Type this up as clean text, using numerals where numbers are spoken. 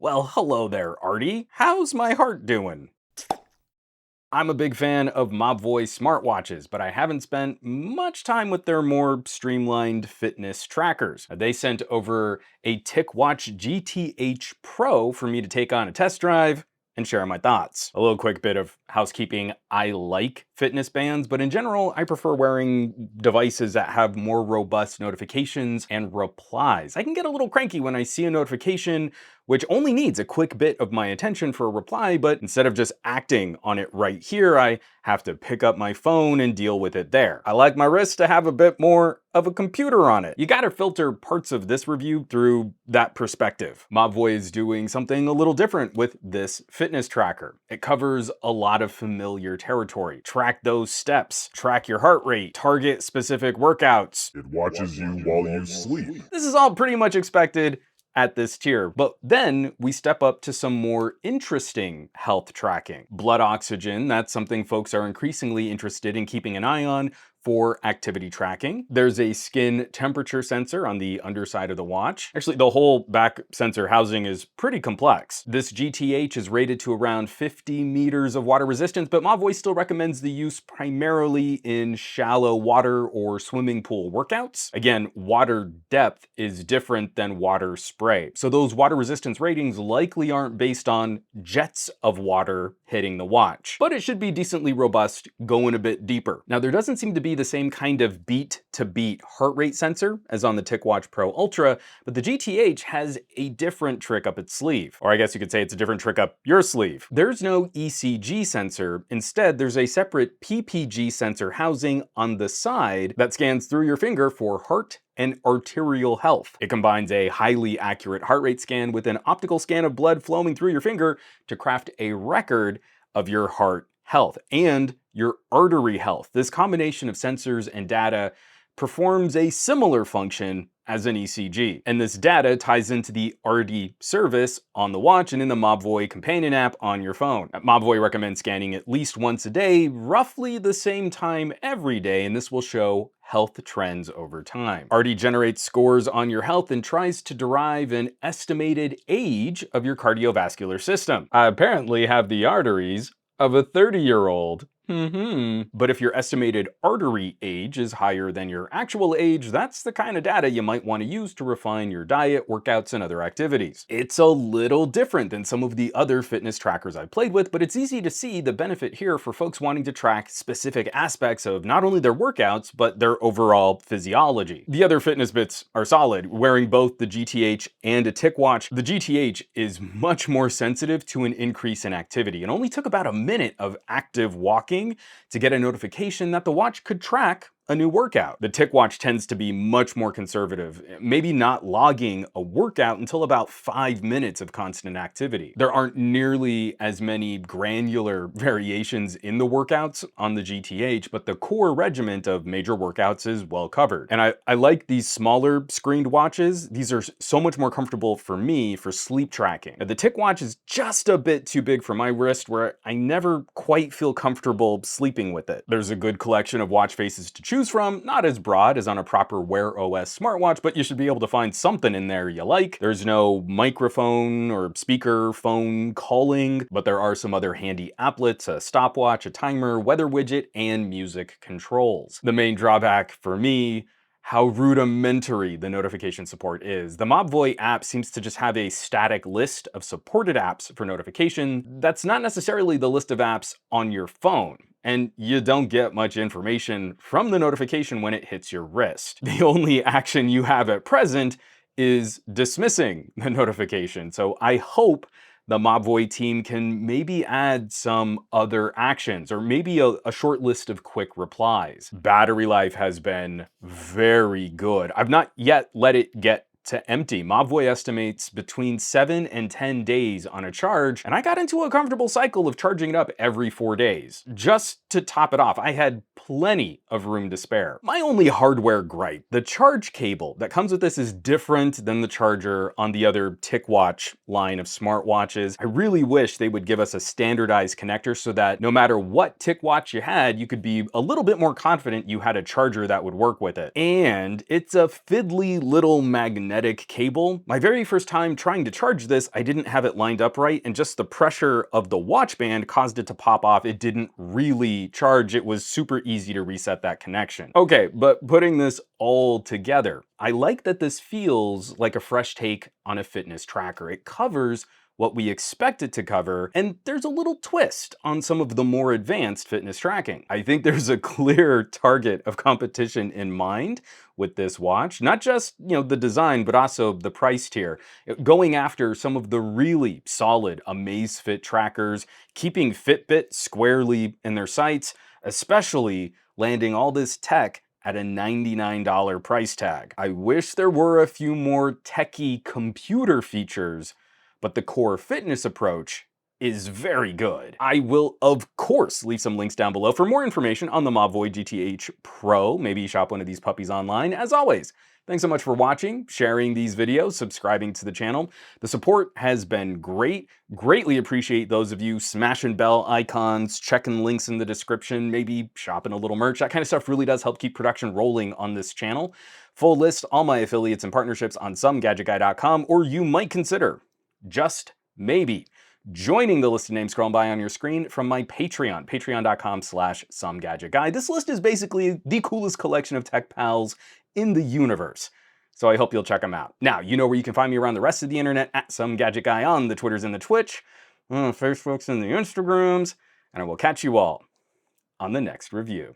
Well, hello there, Artie. How's my heart doing? I'm a big fan of Mobvoi smartwatches, but I haven't spent much time with their more streamlined fitness trackers. They sent over a TicWatch GTH Pro for me to take on a test drive and share my thoughts. A little quick bit of housekeeping. I like fitness bands, but in general, I prefer wearing devices that have more robust notifications and replies. I can get a little cranky when I see a notification which only needs a quick bit of my attention for a reply, but instead of just acting on it right here, I have to pick up my phone and deal with it there. I like my wrist to have a bit more of a computer on it. You gotta filter parts of this review through that perspective. Mobvoi is doing something a little different with this fitness tracker. It covers a lot of familiar territory. Track those steps, track your heart rate, target specific workouts. It watches you while you sleep. This is all pretty much expected at this tier. But then we step up to some more interesting health tracking. Blood oxygen, that's something folks are increasingly interested in keeping an eye on for activity tracking. There's a skin temperature sensor on the underside of the watch. Actually, the whole back sensor housing is pretty complex. This GTH is rated to around 50 meters of water resistance, but Mobvoi still recommends the use primarily in shallow water or swimming pool workouts. Again, water depth is different than water spray. So those water resistance ratings likely aren't based on jets of water hitting the watch, but it should be decently robust going a bit deeper. Now, there doesn't seem to be the same kind of beat-to-beat heart rate sensor as on the TicWatch Pro Ultra, but the GTH has a different trick up its sleeve. Or I guess you could say it's a different trick up your sleeve. There's no ECG sensor. Instead, there's a separate PPG sensor housing on the side that scans through your finger for heart and arterial health. It combines a highly accurate heart rate scan with an optical scan of blood flowing through your finger to craft a record of your heart health and your artery health. This combination of sensors and data performs a similar function as an ECG. And this data ties into the RD service on the watch and in the Mobvoi companion app on your phone. Mobvoi recommends scanning at least once a day, roughly the same time every day, and this will show health trends over time. RD generates scores on your health and tries to derive an estimated age of your cardiovascular system. I apparently have the arteries of a 30-year-old. But if your estimated artery age is higher than your actual age, that's the kind of data you might want to use to refine your diet, workouts, and other activities. It's a little different than some of the other fitness trackers I've played with, but it's easy to see the benefit here for folks wanting to track specific aspects of not only their workouts, but their overall physiology. The other fitness bits are solid. Wearing both the GTH and a TicWatch, the GTH is much more sensitive to an increase in activity. It only took about a minute of active walking to get a notification that the watch could track a new workout. The TicWatch tends to be much more conservative, maybe not logging a workout until about 5 minutes of constant activity. There aren't nearly as many granular variations in the workouts on the GTH, but the core regiment of major workouts is well covered. And I like these smaller screened watches. These are so much more comfortable for me for sleep tracking. Now, the TicWatch is just a bit too big for my wrist, where I never quite feel comfortable sleeping with it. There's a good collection of watch faces to choose from, not as broad as on a proper Wear OS smartwatch, but you should be able to find something in there you like. There's no microphone or speaker phone calling, but there are some other handy applets, a stopwatch, a timer, weather widget, and music controls. The main drawback for me, how rudimentary the notification support is. The Mobvoi app seems to just have a static list of supported apps for notification. That's not necessarily the list of apps on your phone. And you don't get much information from the notification when it hits your wrist. The only action you have at present is dismissing the notification. So I hope the Mobvoi team can maybe add some other actions, or maybe a short list of quick replies. Battery life has been very good. I've not yet let it get to empty. Mobvoi estimates between 7 and 10 days on a charge, and I got into a comfortable cycle of charging it up every 4 days. Just to top it off, I had plenty of room to spare. My only hardware gripe, the charge cable that comes with this is different than the charger on the other TicWatch line of smartwatches. I really wish they would give us a standardized connector so that no matter what TicWatch you had, you could be a little bit more confident you had a charger that would work with it. And it's a fiddly little magnet magnetic cable. My very first time trying to charge this, I didn't have it lined up right, and just the pressure of the watch band caused it to pop off. It didn't really charge. It was super easy to reset that connection. Okay, but putting this all together, I like that this feels like a fresh take on a fitness tracker. It covers what we expect it to cover, and there's a little twist on some of the more advanced fitness tracking. I think there's a clear target of competition in mind with this watch, not just, the design, but also the price tier. Going after some of the really solid Amazfit trackers, keeping Fitbit squarely in their sights, especially landing all this tech at a $99 price tag. I wish there were a few more techie computer features, but the core fitness approach is very good. I will, of course, leave some links down below for more information on the Mobvoi GTH Pro. Maybe shop one of these puppies online. As always, thanks so much for watching, sharing these videos, subscribing to the channel. The support has been great. Greatly appreciate those of you smashing bell icons, checking links in the description, maybe shopping a little merch. That kind of stuff really does help keep production rolling on this channel. Full list, all my affiliates and partnerships on SomeGadgetGuy.com, or you might consider, just maybe, joining the list of names scrolling by on your screen from my Patreon, patreon.com/SomeGadgetGuy. This list is basically the coolest collection of tech pals in the universe, so I hope you'll check them out. Now, you know where you can find me around the rest of the internet, at SomeGadgetGuy on the Twitters and the Twitch, Facebooks and the Instagrams, and I will catch you all on the next review.